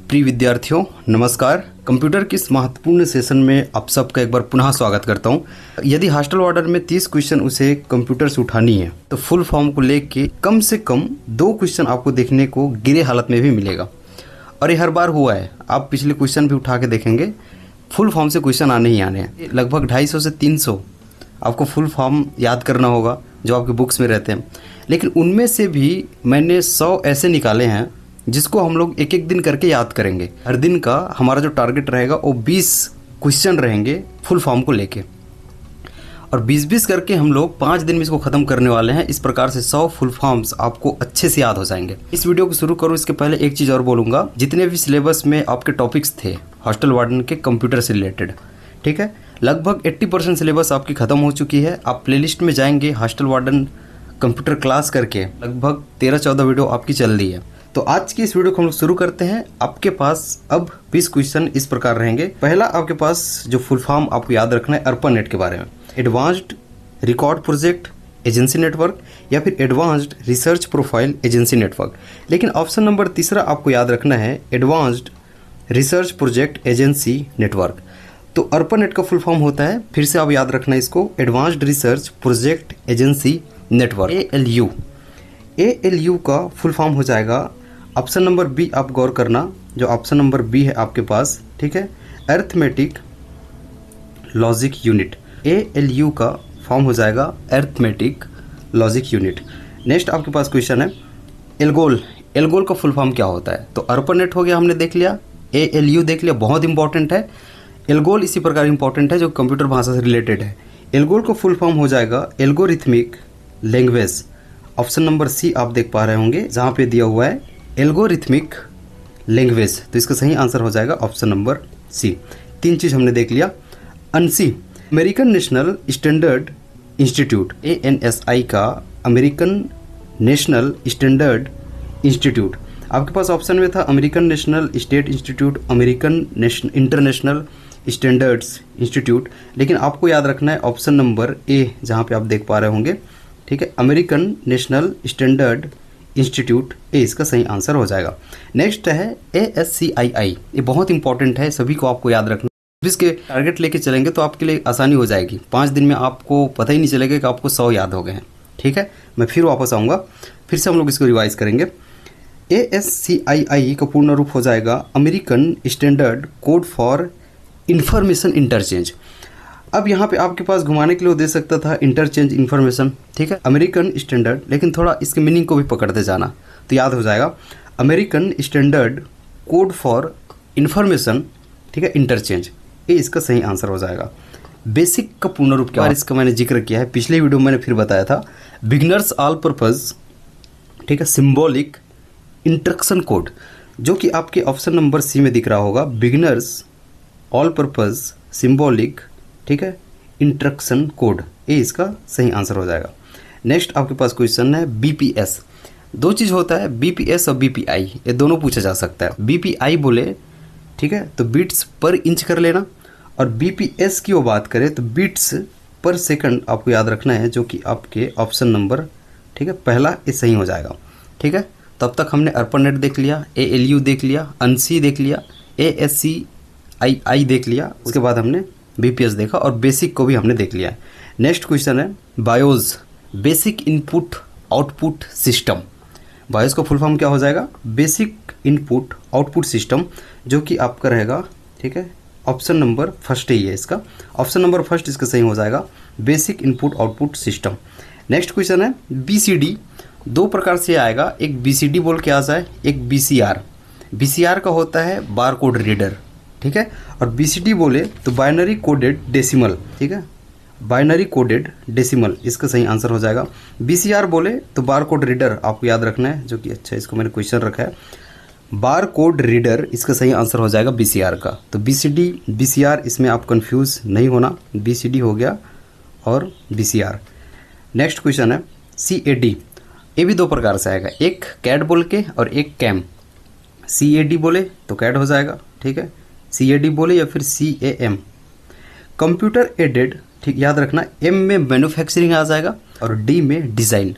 प्रिय विद्यार्थियों नमस्कार। कंप्यूटर के इस महत्वपूर्ण सेशन में आप सबका एक बार पुनः स्वागत करता हूं। यदि हॉस्टल वार्डन में 30 क्वेश्चन उसे कंप्यूटर से उठानी है तो फुल फॉर्म को लेके कम से कम 2 क्वेश्चन आपको देखने को गिरे हालत में भी मिलेगा और ये हर बार हुआ है। आप पिछले क्वेश्चन भी उठा के देखेंगे, फुल फॉर्म से क्वेश्चन आने ही आने हैं। लगभग 250 से 300 आपको फुल फॉर्म याद करना होगा जो आपके बुक्स में रहते हैं, लेकिन उनमें से भी मैंने 100 ऐसे निकाले हैं जिसको हम लोग एक एक दिन करके याद करेंगे। हर दिन का हमारा जो टारगेट रहेगा वो 20 क्वेश्चन रहेंगे फुल फॉर्म को लेके, और 20-20 करके हम लोग 5 दिन में इसको ख़त्म करने वाले हैं। इस प्रकार से 100 फुल फॉर्म्स आपको अच्छे से याद हो जाएंगे। इस वीडियो को शुरू करूँ इसके पहले एक चीज़ और बोलूँगा, जितने भी सिलेबस में आपके टॉपिक्स थे हॉस्टल वार्डन के कंप्यूटर से रिलेटेड, ठीक है, लगभग 80% सिलेबस आपकी ख़त्म हो चुकी है। आप प्लेलिस्ट में जाएंगे हॉस्टल वार्डन कंप्यूटर क्लास करके, लगभग 13-14 वीडियो आपकी चल रही है। तो आज की इस वीडियो को हम लोग शुरू करते हैं। आपके पास अब 20 क्वेश्चन इस प्रकार रहेंगे। पहला आपके पास जो फुल फॉर्म आपको याद रखना है ARPANET के बारे में, advanced record project agency network या फिर advanced research profile agency network. लेकिन ऑप्शन नंबर तीसरा आपको याद रखना है advanced research project agency network. तो ARPANET का फुल फॉर्म होता है, फिर से आप याद रखना इसको, advanced research project agency network, ALU का फुल फॉर्म हो जाएगा। ऑप्शन नंबर बी आप गौर करना, जो ऑप्शन नंबर बी है आपके पास, ठीक है, अरिथमेटिक लॉजिक यूनिट। ALU का फॉर्म हो जाएगा अरिथमेटिक लॉजिक यूनिट। नेक्स्ट आपके पास क्वेश्चन है एल्गोल। एल्गोल का फुल फॉर्म क्या होता है? तो ARPANET हो गया, हमने देख लिया, ALU देख लिया, बहुत इंपॉर्टेंट है। एल्गोल इसी प्रकार इंपॉर्टेंट है जो कंप्यूटर भाषा से रिलेटेड है। एल्गोल का फुल फॉर्म हो जाएगा algorithmic language. Option number C आप देख पा रहे होंगे जहाँ पे दिया हुआ है एल्गोरिथमिक लैंग्वेज, तो इसका सही आंसर हो जाएगा ऑप्शन नंबर सी। 3 चीज़ हमने देख लिया। ANSI American national standard institute, ANSI का अमेरिकन नेशनल स्टैंडर्ड इंस्टीट्यूट। आपके पास ऑप्शन में था American national state institute, American international standards institute, लेकिन आपको याद रखना है ऑप्शन नंबर ए जहाँ पे आप देख पा रहे होंगे, ठीक है, अमेरिकन नेशनल स्टैंडर्ड इंस्टीट्यूट, ए इसका सही आंसर हो जाएगा। नेक्स्ट है ASCII, ये बहुत इंपॉर्टेंट है, सभी को आपको याद रखना। इसके टारगेट लेके चलेंगे तो आपके लिए आसानी हो जाएगी। 5 दिन में आपको पता ही नहीं चलेगा कि आपको 100 याद हो गए हैं, ठीक है। मैं फिर वापस आऊँगा, फिर से हम लोग इसको रिवाइज करेंगे। ASCII का पूर्ण रूप हो जाएगा American standard code for information interchange. अब यहाँ पे आपके पास घुमाने के लिए दे सकता था इंटरचेंज इन्फॉर्मेशन, ठीक है, अमेरिकन स्टैंडर्ड, लेकिन थोड़ा इसके मीनिंग को भी पकड़ते जाना तो याद हो जाएगा American standard code for information, ठीक है, इंटरचेंज, ये इसका सही आंसर हो जाएगा। बेसिक का पूर्ण रूप क्या है इसका मैंने जिक्र किया है, पिछले वीडियो में मैंने फिर बताया था, बिगनर्स ऑल पर्पज, ठीक है, सिम्बॉलिक इंस्ट्रक्शन कोड, जो कि आपके ऑप्शन नंबर सी में दिख रहा होगा, बिगनर्स ऑल पर्पज सिम्बॉलिक, ठीक है, इंस्ट्रक्शन कोड, ये इसका सही आंसर हो जाएगा। नेक्स्ट आपके पास क्वेश्चन है BPS। 2 चीज़ होता है, BPS और BPI, ये दोनों पूछा जा सकता है। BPI बोले, ठीक है, तो बीट्स पर इंच कर लेना, और BPS की वो बात करें तो बीट्स पर सेकंड आपको याद रखना है, जो कि आपके ऑप्शन नंबर, ठीक है, पहला ये सही हो जाएगा, ठीक है। तब तक हमने ARPANET देख लिया, ALU देख लिया, ANSI देख लिया, ASCII देख लिया, उसके बाद हमने BPS देखा और बेसिक को भी हमने देख लिया है। नेक्स्ट क्वेश्चन है BIOS, basic input output system. BIOS का फुल फॉर्म क्या हो जाएगा? बेसिक इनपुट आउटपुट सिस्टम, जो कि आपका रहेगा, ठीक है, ऑप्शन नंबर फर्स्ट ही है इसका, ऑप्शन नंबर फर्स्ट इसका सही हो जाएगा, basic input output system. Next question है BCD। 2 प्रकार से आएगा, एक BCD बोल के आ जाए, एक BCR। BCR का होता है बार कोड रीडर, ठीक है, और BCD बोले तो बाइनरी कोडेड डेसिमल, ठीक है, बाइनरी कोडेड डेसिमल, इसका सही आंसर हो जाएगा। BCR बोले तो बार कोड रीडर आपको याद रखना है, जो कि अच्छा इसको मैंने क्वेश्चन रखा है, बार कोड रीडर, इसका सही आंसर हो जाएगा BCR का। तो BCD BCR इसमें आप कंफ्यूज नहीं होना, BCD हो गया और BCR। नेक्स्ट क्वेश्चन है CAD। ये भी 2 प्रकार से आएगा, एक CAD बोल के और एक CAM। CAD बोले तो CAD हो जाएगा, ठीक है, CAD बोले या फिर CAM, कंप्यूटर एडेड, ठीक, याद रखना, M में मैन्युफैक्चरिंग आ जाएगा और D में डिज़ाइन।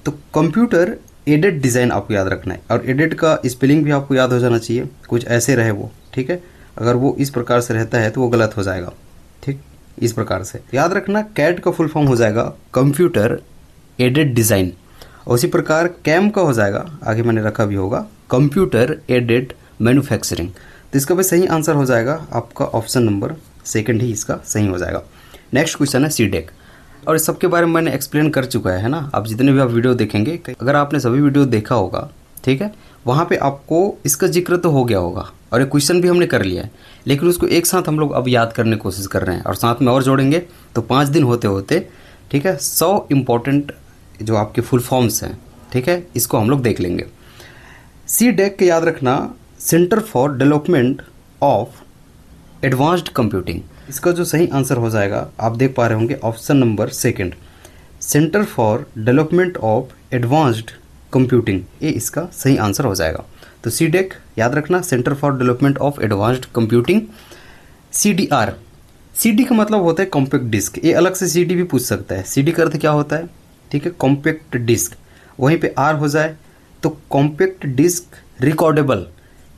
तो कंप्यूटर एडेड डिज़ाइन आपको याद रखना है, और एडेड का स्पेलिंग भी आपको याद हो जाना चाहिए, कुछ ऐसे रहे वो, ठीक है। अगर वो इस प्रकार से रहता है तो वो गलत हो जाएगा, ठीक, इस प्रकार से याद रखना। कैड का फुल फॉर्म हो जाएगा कंप्यूटर एडेड डिज़ाइन, और उसी प्रकार कैम का हो जाएगा, आगे मैंने रखा भी होगा, कंप्यूटर एडेड मैन्युफैक्चरिंग। तो इसका भी सही आंसर हो जाएगा आपका ऑप्शन नंबर सेकंड ही इसका सही हो जाएगा। नेक्स्ट क्वेश्चन है सीडेक, और इस सब के बारे में मैंने एक्सप्लेन कर चुका है ना। आप जितने भी आप वीडियो देखेंगे, अगर आपने सभी वीडियो देखा होगा, ठीक है, वहाँ पे आपको इसका जिक्र तो हो गया होगा, और एक क्वेश्चन भी हमने कर लिया है, लेकिन उसको एक साथ हम लोग अब याद करने की कोशिश कर रहे हैं, और साथ में और जोड़ेंगे तो 5 दिन होते होते, ठीक है, 100 इम्पॉर्टेंट जो आपके फुल फॉर्म्स हैं, ठीक है, इसको हम लोग देख लेंगे। सीडेक के याद रखना, centre for development of advanced computing. इसका जो सही आंसर हो जाएगा आप देख पा रहे होंगे option number second, centre for development of advanced computing, ये इसका सही आंसर हो जाएगा। तो सीडेक याद रखना, centre for development of advanced computing. CDR, CD का मतलब होता है कॉम्पैक्ट डिस्क, ये अलग से सीडी भी पूछ सकता है। सीडी का अर्थ क्या होता है, ठीक है, कॉम्पैक्ट डिस्क, वहीं पे आर हो जाए तो कॉम्पैक्ट डिस्क रिकॉर्डेबल,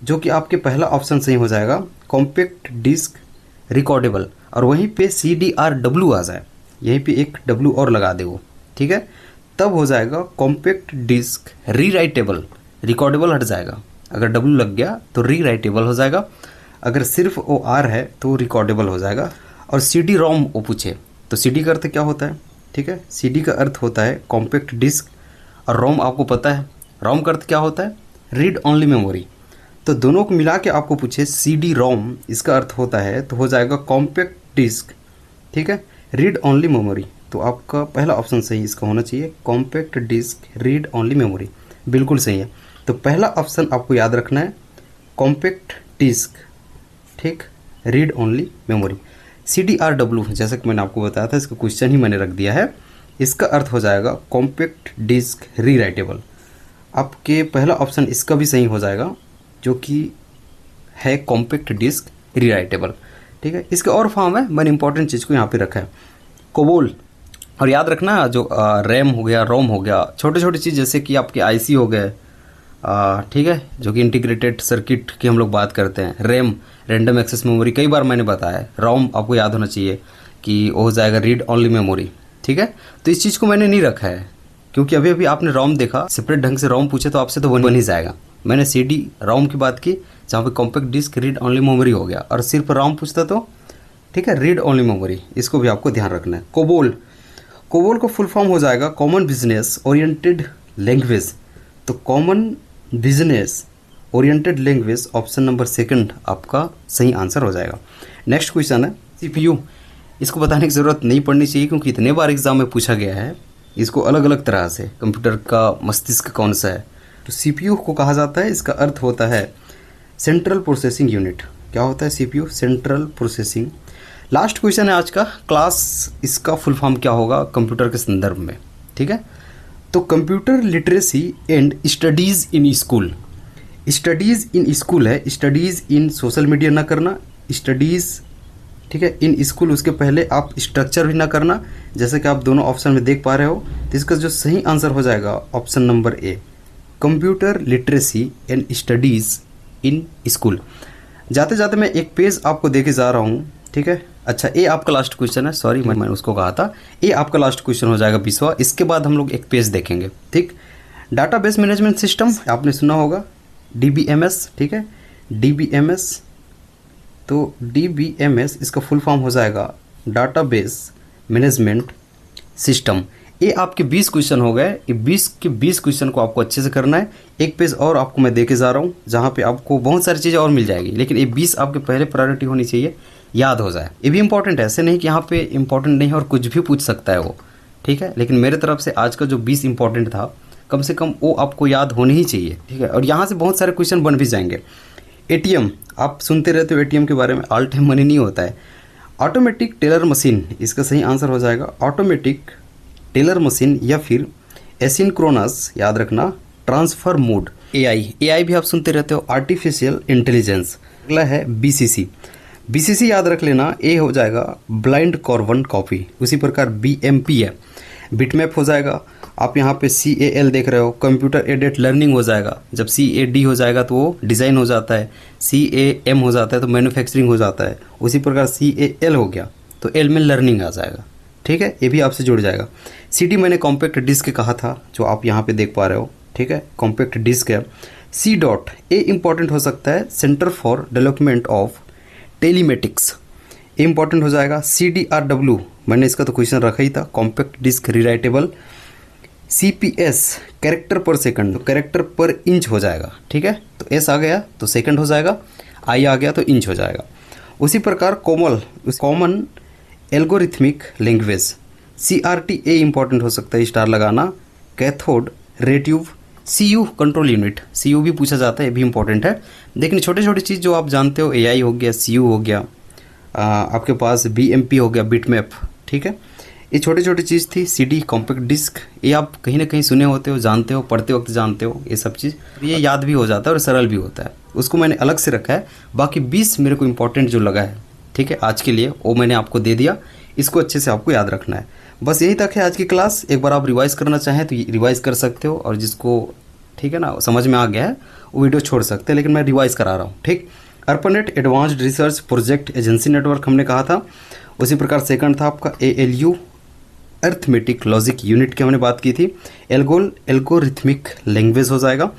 जो कि आपके पहला ऑप्शन सही हो जाएगा, कॉम्पैक्ट डिस्क रिकॉर्डेबल, और वहीं पे CDRW आ जाए, यहीं पे एक W और लगा दे वो, ठीक है, तब हो जाएगा कॉम्पैक्ट डिस्क रीराइटेबल। रिकॉर्डेबल हट जाएगा, अगर W लग गया तो रीराइटेबल हो जाएगा, अगर सिर्फ वो R है तो रिकॉर्डेबल हो जाएगा। और CD-ROM वो पूछे तो CD का अर्थ क्या होता है, ठीक है, CD का अर्थ होता है कॉम्पैक्ट डिस्क, और ROM आपको पता है, ROM का अर्थ क्या होता है, रीड ओनली मेमोरी। तो दोनों को मिला के आपको पूछे CD-ROM, इसका अर्थ होता है तो हो जाएगा कॉम्पैक्ट डिस्क, ठीक है, रीड ओनली मेमोरी। तो आपका पहला ऑप्शन सही इसका होना चाहिए, compact disc read only memory, बिल्कुल सही है। तो पहला ऑप्शन आपको याद रखना है, कॉम्पैक्ट डिस्क, ठीक, रीड ओनली मेमोरी। CDRW जैसा कि मैंने आपको बताया था, इसका क्वेश्चन ही मैंने रख दिया है, इसका अर्थ हो जाएगा कॉम्पैक्ट डिस्क रीराइटेबल। आपके पहला ऑप्शन इसका भी सही हो जाएगा, जो कि है कॉम्पैक्ट डिस्क रीराइटेबल, ठीक है। इसके और फॉर्म है, मैंने इंपॉर्टेंट चीज़ को यहाँ पे रखा है, कोबोल। और याद रखना जो रैम हो गया, रोम हो गया, छोटे छोटे चीज़ जैसे कि आपके IC हो गए, ठीक है, जो कि इंटीग्रेटेड सर्किट की हम लोग बात करते हैं। रैम रैंडम एक्सेस मेमोरी, कई बार मैंने बताया है। रोम आपको याद होना चाहिए कि वो हो जाएगा रीड ओनली मेमोरी, ठीक है। तो इस चीज़ को मैंने नहीं रखा है, क्योंकि अभी अभी आपने रोम देखा, सेपरेट ढंग से रोम पूछे तो आपसे तो बन ही जाएगा। मैंने CD-ROM की बात की, जहाँ पे compact disc read only memory हो गया, और सिर्फ रोम पूछता तो, ठीक है, रीड ओनली मेमोरी, इसको भी आपको ध्यान रखना है। कोबोल, कोबोल का फुल फॉर्म हो जाएगा कॉमन बिजनेस ओरिएंटेड लैंग्वेज। तो common business oriented language, option number second आपका सही आंसर हो जाएगा। नेक्स्ट क्वेश्चन है CPU, इसको बताने की ज़रूरत नहीं पड़नी चाहिए, क्योंकि इतने बार एग्जाम में पूछा गया है इसको अलग अलग तरह से, कंप्यूटर का मस्तिष्क कौन सा है। तो CPU को कहा जाता है, इसका अर्थ होता है सेंट्रल प्रोसेसिंग यूनिट। क्या होता है CPU, central processing. Last question है आज का, क्लास, इसका फुल फॉर्म क्या होगा कंप्यूटर के संदर्भ में, ठीक है। तो computer literacy and studies in school, studies in school है, स्टडीज़ इन सोशल मीडिया ना करना, स्टडीज़, ठीक है, इन स्कूल, उसके पहले आप स्ट्रक्चर भी ना करना, जैसे कि आप दोनों ऑप्शन में देख पा रहे हो। तो इसका जो सही आंसर हो जाएगा option number A, computer literacy and studies in school. जाते जाते मैं एक पेज आपको देके जा रहा हूँ, ठीक है। अच्छा, ये आपका लास्ट क्वेश्चन है, सॉरी मैंने उसको कहा था, ये आपका लास्ट क्वेश्चन हो जाएगा 20वां। इसके बाद हम लोग एक पेज देखेंगे, ठीक। डाटाबेस मैनेजमेंट सिस्टम आपने सुना होगा, DBMS, ठीक है, DBMS। तो DBMS इसका फुल फॉर्म हो जाएगा डाटाबेस मैनेजमेंट सिस्टम। ये आपके 20 क्वेश्चन हो गए, ये 20 के 20 क्वेश्चन को आपको अच्छे से करना है। एक पेज और आपको मैं देके जा रहा हूँ, जहाँ पे आपको बहुत सारी चीज़ें और मिल जाएगी, लेकिन ये 20 आपके पहले प्रायोरिटी होनी चाहिए, याद हो जाए। ये भी इंपॉर्टेंट है, ऐसे नहीं कि यहाँ पे इंपॉर्टेंट नहीं है और कुछ भी पूछ सकता है वो, ठीक है, लेकिन मेरे तरफ से आज का जो 20 इंपॉर्टेंट था, कम से कम वो आपको याद होने ही चाहिए, ठीक है। और यहाँ से बहुत सारे क्वेश्चन बन भी जाएंगे। ATM, आप सुनते रहते हो ATM के बारे में, ऑल टाइम मनी नहीं होता है। ऑटोमेटिक टेलर मशीन, इसका सही आंसर हो जाएगा ऑटोमेटिक टेलर मशीन, या फिर एसिंक्रोनस, याद रखना, ट्रांसफर मोड। AI भी आप सुनते रहते हो, आर्टिफिशियल इंटेलिजेंस। अगला है BCC याद रख लेना, ए हो जाएगा ब्लाइंड कार्बन कॉपी। उसी प्रकार BMP है, बिटमैप हो जाएगा। आप यहाँ पे CAL देख रहे हो, कंप्यूटर एडेड लर्निंग हो जाएगा। जब CAD हो जाएगा तो वो डिज़ाइन हो जाता है, CAM हो जाता है तो मैन्युफैक्चरिंग हो जाता है। उसी प्रकार CAL हो गया तो L में लर्निंग आ जाएगा। ठीक है, ये भी आपसे जुड़ जाएगा। CD मैंने कॉम्पैक्ट डिस्क कहा था, जो आप यहाँ पे देख पा रहे हो। ठीक है, कॉम्पैक्ट डिस्क है। C.A इंपॉर्टेंट हो सकता है, centre for development of telematics, A important हो जाएगा। CDRW मैंने इसका तो क्वेश्चन रखा ही था, कॉम्पैक्ट डिस्क रिराइटेबल। CPS कैरेक्टर पर सेकंड, तो कैरेक्टर पर इंच हो जाएगा। ठीक है, तो S आ गया तो सेकंड हो जाएगा, I आ गया तो इंच हो जाएगा। उसी प्रकार common algorithmic language, CRTA important हो सकता है, स्टार लगाना। Cathode ray tube, CU control unit, CU भी पूछा जाता है, ये भी इंपॉर्टेंट है। लेकिन छोटे छोटे चीज़ जो आप जानते हो, AI हो गया, CU हो गया, आपके पास BMP हो गया, बिटमैप। ठीक है, ये छोटी छोटी चीज़ थी। CD कॉम्पैक्ट डिस्क, ये आप कहीं ना कहीं सुने होते हो, जानते हो, पढ़ते वक्त जानते हो, ये सब चीज़ ये याद भी हो जाता है और सरल भी होता है। उसको मैंने अलग से रखा है। बाकी 20 मेरे को इंपॉर्टेंट जो लगा है, ठीक है, आज के लिए वो मैंने आपको दे दिया। इसको अच्छे से आपको याद रखना है। बस यही तक है आज की क्लास। एक बार आप रिवाइज़ करना चाहें तो रिवाइज़ कर सकते हो, और जिसको ठीक है ना समझ में आ गया है वो वीडियो छोड़ सकते हैं, लेकिन मैं रिवाइज़ करा रहा हूँ। ठीक, ARPANET advanced research project agency network हमने कहा था। उसी प्रकार सेकंड था आपका ALU अर्थमेटिक लॉजिक यूनिट की हमने बात की थी। एल्गोरिथमिक लैंग्वेज हो जाएगा।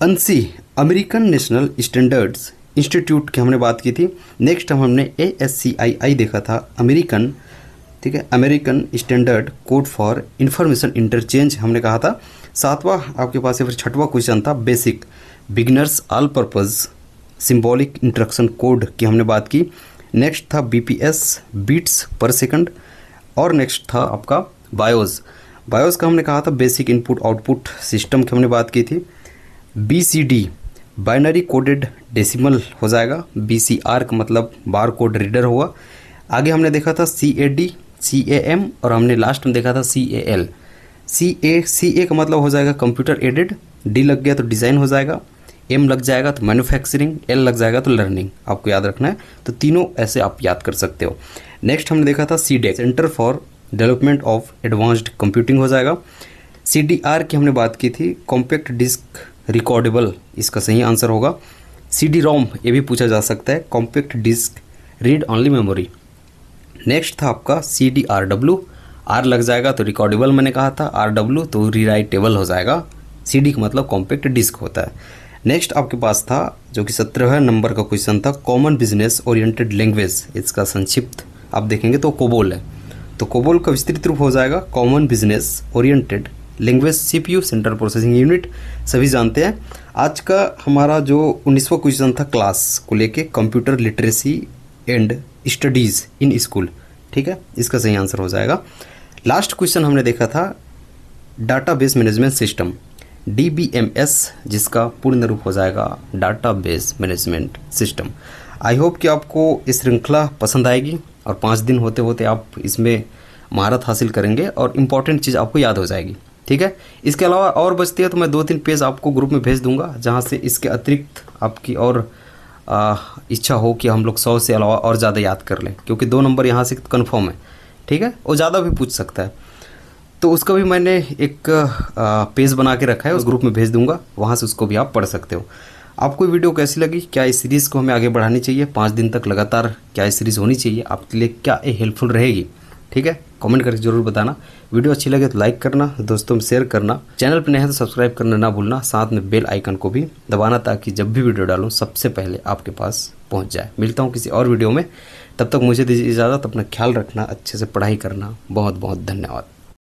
ANSI American national standards institute की हमने बात की थी। नेक्स्ट हमने ASCII देखा था, अमेरिकन, ठीक है, American standard code for information interchange हमने कहा था। सातवां आपके पास फिर छठवां क्वेश्चन था basic beginners all purpose symbolic instruction code की हमने बात की। नेक्स्ट था BPS बीट्स पर सेकंड, और नेक्स्ट था आपका बायोस का हमने कहा था बेसिक इनपुट आउटपुट सिस्टम की हमने बात की थी। BCD बाइनरी कोडेड डेसिमल हो जाएगा, BCR का मतलब बार कोड रीडर हुआ। आगे हमने देखा था CAD CAM, और हमने लास्ट में देखा था CAL। CA का मतलब हो जाएगा कंप्यूटर एडेड, D लग गया तो डिज़ाइन हो जाएगा, M लग जाएगा तो मैन्युफैक्चरिंग, L लग जाएगा तो लर्निंग, आपको याद रखना है। तो तीनों ऐसे आप याद कर सकते हो। नेक्स्ट हमने देखा था CDEC centre for development of advanced computing हो जाएगा। CDR की हमने बात की थी, कॉम्पैक्ट डिस्क रिकॉर्डेबल, इसका सही आंसर होगा। CD-ROM ये भी पूछा जा सकता है, compact disc read only memory. Next था आपका CDRW, R लग जाएगा तो रिकॉर्डेबल मैंने कहा था, RW तो रीराइटेबल हो जाएगा। CD का मतलब कॉम्पैक्ट डिस्क होता है। नेक्स्ट आपके पास था जो कि 17वें नंबर का क्वेश्चन था, कॉमन बिजनेस ओरिएंटेड लैंग्वेज, इसका संक्षिप्त आप देखेंगे तो कोबोल है। तो कोबोल का विस्तृत रूप हो जाएगा common business oriented language, CPU central processing unit, सभी जानते हैं। आज का हमारा जो 19वां क्वेश्चन था क्लास को लेके, computer literacy and studies in school, ठीक है, इसका सही आंसर हो जाएगा। लास्ट क्वेश्चन हमने देखा था डाटाबेस मैनेजमेंट सिस्टम, DBMS, जिसका पूर्ण रूप हो जाएगा database management system. I hope कि आपको इस श्रृंखला पसंद आएगी और 5 दिन होते होते आप इसमें महारत हासिल करेंगे और इम्पॉर्टेंट चीज़ आपको याद हो जाएगी। ठीक है, इसके अलावा और बचती है तो मैं 2-3 पेज आपको ग्रुप में भेज दूंगा, जहाँ से इसके अतिरिक्त आपकी और इच्छा हो कि हम लोग 100 से अलावा और ज़्यादा याद कर लें, क्योंकि 2 नंबर यहाँ से कन्फर्म है। ठीक है, वो ज़्यादा भी पूछ सकता है, तो उसका भी मैंने एक पेज बना के रखा है, उस ग्रुप में भेज दूंगा, वहाँ से उसको भी आप पढ़ सकते हो। आपको वीडियो कैसी लगी, क्या इस सीरीज़ को हमें आगे बढ़ानी चाहिए, 5 दिन तक लगातार क्या इस सीरीज़ होनी चाहिए, आपके लिए क्या ये हेल्पफुल रहेगी, ठीक है, कमेंट करके जरूर बताना। वीडियो अच्छी लगे तो लाइक करना, दोस्तों में शेयर करना, चैनल पर नए हैं तो सब्सक्राइब करना ना भूलना, साथ में बेल आइकन को भी दबाना, ताकि जब भी वीडियो डालूँ सबसे पहले आपके पास पहुँच जाए। मिलता हूँ किसी और वीडियो में, तब तक मुझे दीजिए इजाज़त, अपना ख्याल रखना, अच्छे से पढ़ाई करना। बहुत बहुत धन्यवाद।